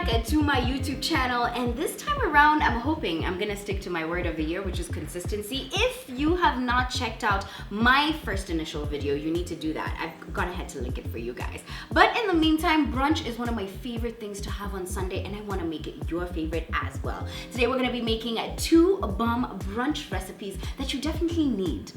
back to my YouTube channel, and this time around I'm hoping I'm gonna stick to my word of the year, which is consistency. If you have not checked out my first initial video, you need to do that. I've gone ahead to link it for you guys. But in the meantime, brunch is one of my favorite things to have on Sunday, and I want to make it your favorite as well. Today we're gonna be making 2 bomb brunch recipes that you definitely need.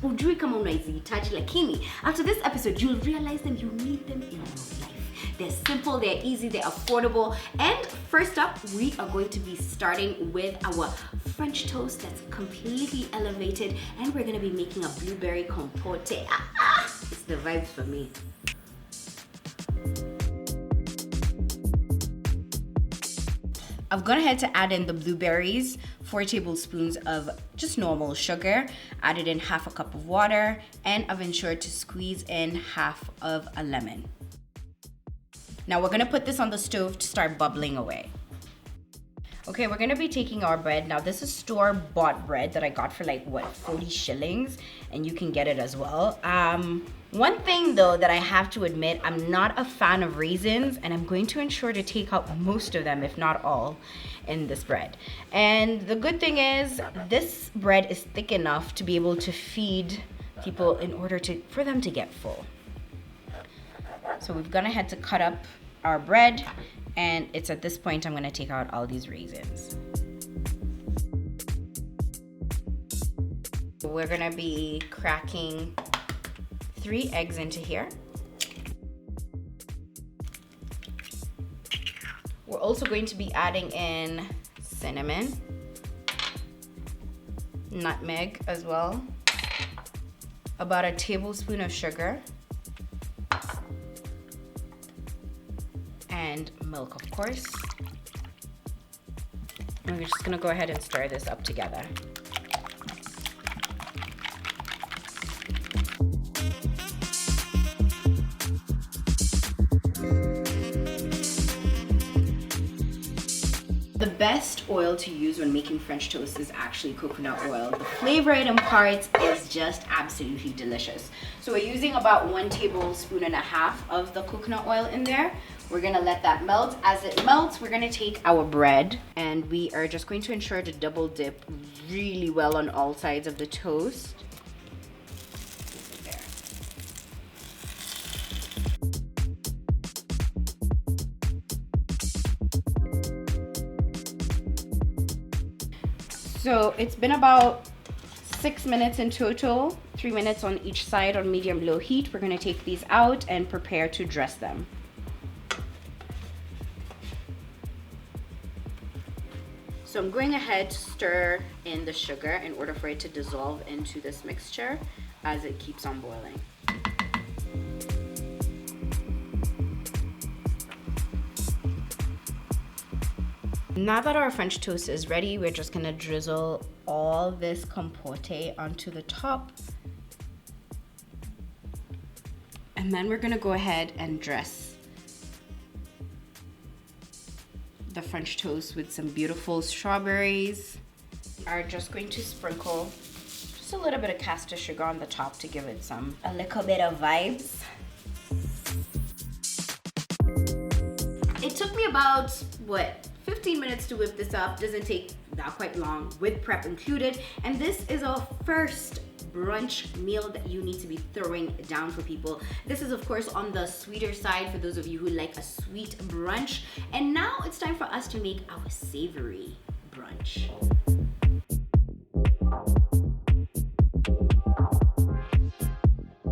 After this episode, you'll realize that you need them in your life. They're simple, they're easy, they're affordable. And first up, we are going to be starting with our French toast that's completely elevated, and we're gonna be making a blueberry compote. It's the vibes for me. I've gone ahead to add in the blueberries, 4 tablespoons of just normal sugar, added in half a cup of water, and I've ensured to squeeze in half of a lemon. Now we're gonna put this on the stove to start bubbling away. Okay, we're gonna be taking our bread. Now this is store-bought bread that I got for like, what, 40 shillings? And you can get it as well. One thing though that I have to admit, I'm not a fan of raisins, and I'm going to ensure to take out most of them, if not all, in this bread. And the good thing is, this bread is thick enough to be able to feed people in order for them to get full. So we've gone ahead to cut up our bread, and it's at this point I'm gonna take out all these raisins. We're gonna be cracking 3 eggs into here. We're also going to be adding in cinnamon, nutmeg as well, about a tablespoon of sugar, and milk, of course. And we're just gonna go ahead and stir this up together. The best oil to use when making French toast is actually coconut oil. The flavor it imparts is just absolutely delicious. So we're using about 1.5 tablespoons of the coconut oil in there. We're gonna let that melt. As it melts, we're gonna take our bread, and we are just going to ensure to double dip really well on all sides of the toast. There. So it's been about 6 minutes in total, 3 minutes on each side on medium-low heat. We're gonna take these out and prepare to dress them. So I'm going ahead to stir in the sugar in order for it to dissolve into this mixture as it keeps on boiling. Now that our French toast is ready, we're just gonna drizzle all this compote onto the top. And then we're gonna go ahead and dress the French toast with some beautiful strawberries. Are just going to sprinkle just a little bit of caster sugar on the top to give it a little bit of vibes. It took me about, 15 minutes to whip this up. Doesn't take that quite long with prep included. And this is our first brunch meal that you need to be throwing down for people. This is of course on the sweeter side for those of you who like a sweet brunch. And now it's time for us to make our savory brunch.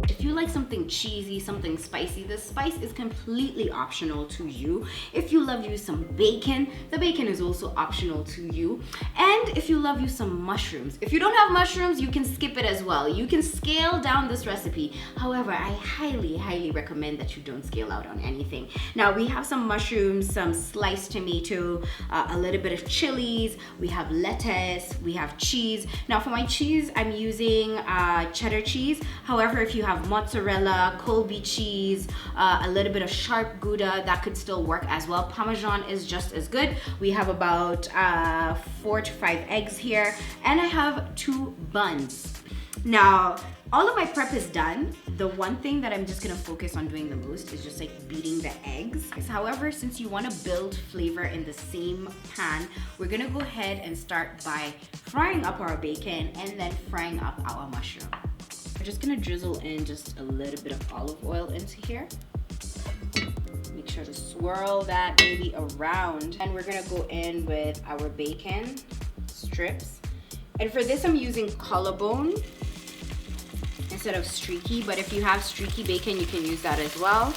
If you like something cheesy, something spicy, the spice is completely optional to you. If you love you some bacon, the bacon is also optional to you. And if you love you some mushrooms, if you don't have mushrooms, you can skip it as well. You can scale down this recipe. However, I highly recommend that you don't scale out on anything. Now we have some mushrooms, some sliced tomato, a little bit of chilies, we have lettuce, we have cheese. Now for my cheese, I'm using cheddar cheese. However, if you have mozzarella, Colby cheese, a little bit of sharp Gouda, that could still work as well. Parmesan is just as good. We have about 4 to 5 eggs here, and I have 2 buns. Now, All of my prep is done. The one thing that I'm just gonna focus on doing the most is just like beating the eggs. However, since you wanna build flavor in the same pan, we're gonna go ahead and start by frying up our bacon and then frying up our mushroom. We're just gonna drizzle in just a little bit of olive oil into here. Make sure to swirl that baby around. And we're gonna go in with our bacon strips. And for this, I'm using collarbone instead of streaky, but if you have streaky bacon, you can use that as well.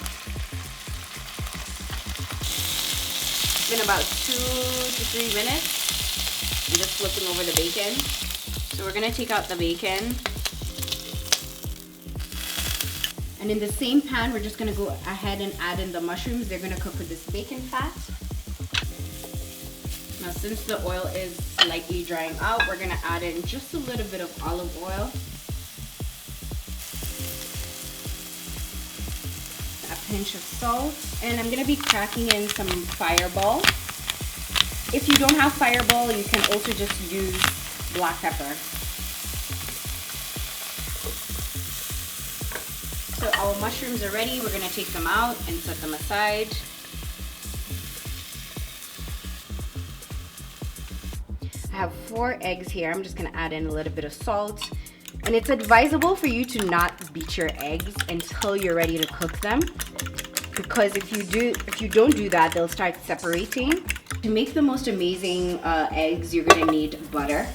It's been about 2 to 3 minutes. I'm just flipping over the bacon. So we're gonna take out the bacon. And in the same pan, we're just gonna go ahead and add in the mushrooms. They're gonna cook with this bacon fat. Now, since the oil is slightly drying out, we're gonna add in just a little bit of olive oil. A pinch of salt. And I'm gonna be cracking in some Fireball. If you don't have Fireball, you can also just use black pepper. So our mushrooms are ready. We're gonna take them out and set them aside. I have 4 eggs here. I'm just gonna add in a little bit of salt. And it's advisable for you to not beat your eggs until you're ready to cook them. Because if you don't do that, they'll start separating. To make the most amazing eggs, you're gonna need butter.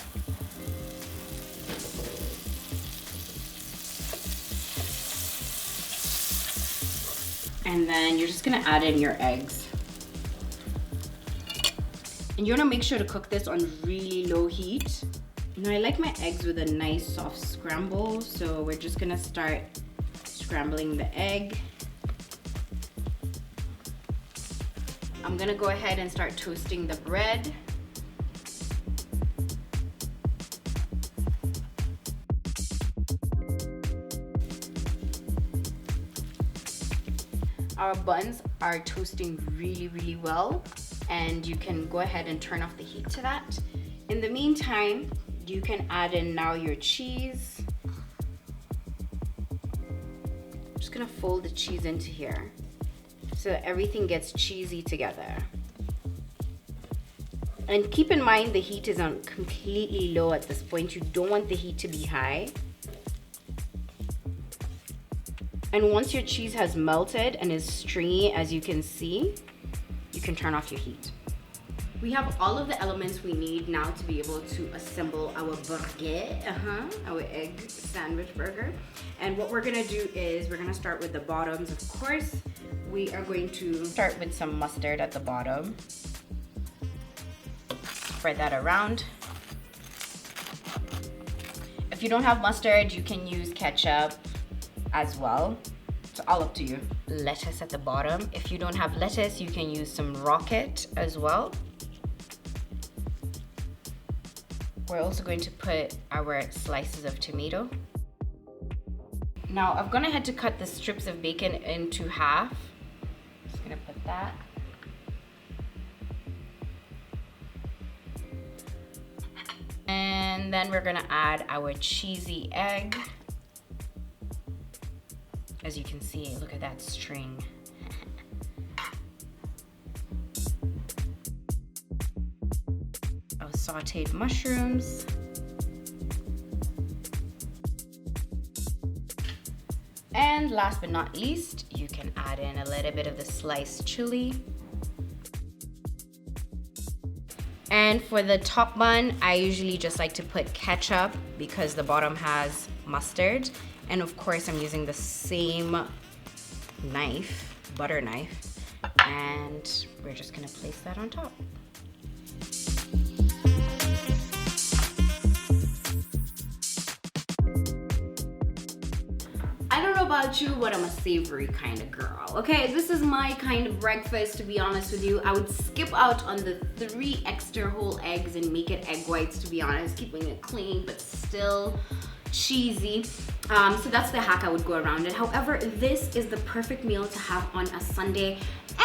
And then you're just gonna add in your eggs. And you wanna make sure to cook this on really low heat. Now I like my eggs with a nice soft scramble, so we're just gonna start scrambling the egg. I'm gonna go ahead and start toasting the bread. Our buns are toasting really, really well, and you can go ahead and turn off the heat to that. In the meantime, you can add in now your cheese. I'm just gonna fold the cheese into here so that everything gets cheesy together. And keep in mind the heat is on completely low at this point. You don't want the heat to be high. And once your cheese has melted and is stringy, as you can see, you can turn off your heat. We have all of the elements we need now to be able to assemble our burger, our egg sandwich burger. And what we're gonna do is we're gonna start with the bottoms, of course. We are going to start with some mustard at the bottom. Spread that around. If you don't have mustard, you can use ketchup as well. It's all up to you. Lettuce at the bottom. If you don't have lettuce, you can use some rocket as well. We're also going to put our slices of tomato. Now I'm gonna have to cut the strips of bacon into half. Just gonna put that. And then we're gonna add our cheesy egg. As you can see, look at that string. Our sauteed mushrooms. And last but not least, you can add in a little bit of the sliced chili. And for the top bun, I usually just like to put ketchup because the bottom has mustard. And of course, I'm using the same knife, butter knife, and we're just gonna place that on top. I don't know about you, but I'm a savory kind of girl, okay? This is my kind of breakfast, to be honest with you. I would skip out on the 3 extra whole eggs and make it egg whites, to be honest, keeping it clean, but still cheesy. So that's the hack I would go around it. However, this is the perfect meal to have on a Sunday,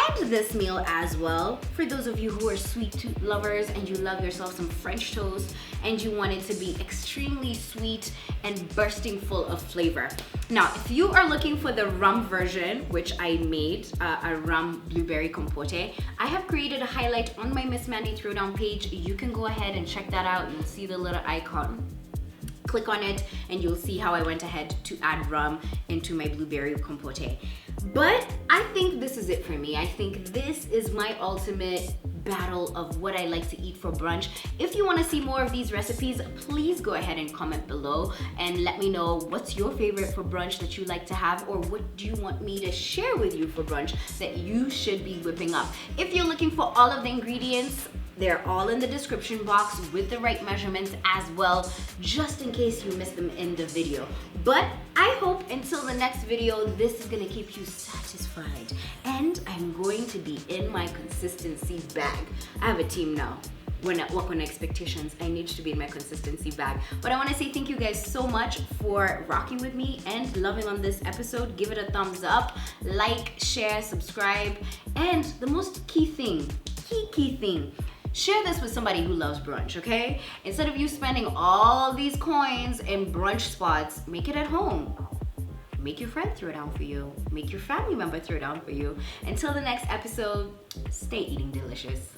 and this meal as well for those of you who are sweet tooth lovers and you love yourself some French toast and you want it to be extremely sweet and bursting full of flavor. Now, if you are looking for the rum version, which I made, a rum blueberry compote, I have created a highlight on my Miss Mandi Throwdown page. You can go ahead and check that out. You'll see the little icon. Click on it and you'll see how I went ahead to add rum into my blueberry compote. But I think this is it for me. I think this is my ultimate battle of what I like to eat for brunch. If you want to see more of these recipes, please go ahead and comment below and let me know what's your favorite for brunch that you like to have, or what do you want me to share with you for brunch that you should be whipping up. If you're looking for all of the ingredients, they're all in the description box with the right measurements as well, just in case you missed them in the video. But I hope until the next video, this is gonna keep you satisfied. And I'm going to be in my consistency bag. I have a team now. When I work on expectations, I need to be in my consistency bag. But I wanna say thank you guys so much for rocking with me and loving on this episode. Give it a thumbs up, like, share, subscribe, and the most key thing, share this with somebody who loves brunch, okay? Instead of you spending all these coins in brunch spots, make it at home. Make your friend throw down for you. Make your family member throw down for you. Until the next episode, stay eating delicious.